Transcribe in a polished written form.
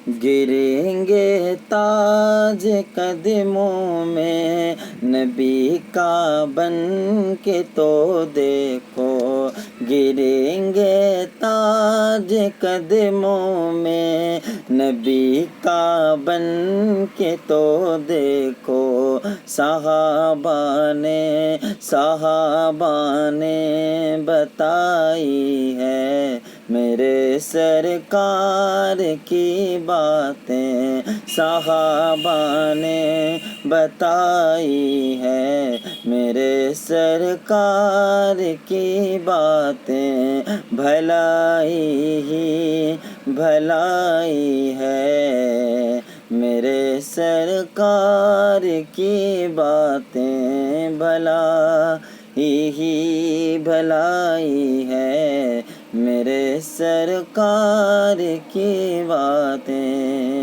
گریں گے تاج قدموں میں نبی کا بن کے تو دیکھو، گریں گے تاج قدموں میں نبی کا بن کے تو دیکھو، صحابہ نے بتائی ہے میرے سرکار کی باتیں، صحابہ نے بتائی ہے میرے سرکار کی باتیں، بھلائی ہی بھلائی ہے میرے سرکار کی باتیں، بھلائی ہی بھلائی ہے میرے سرکار کی باتیں۔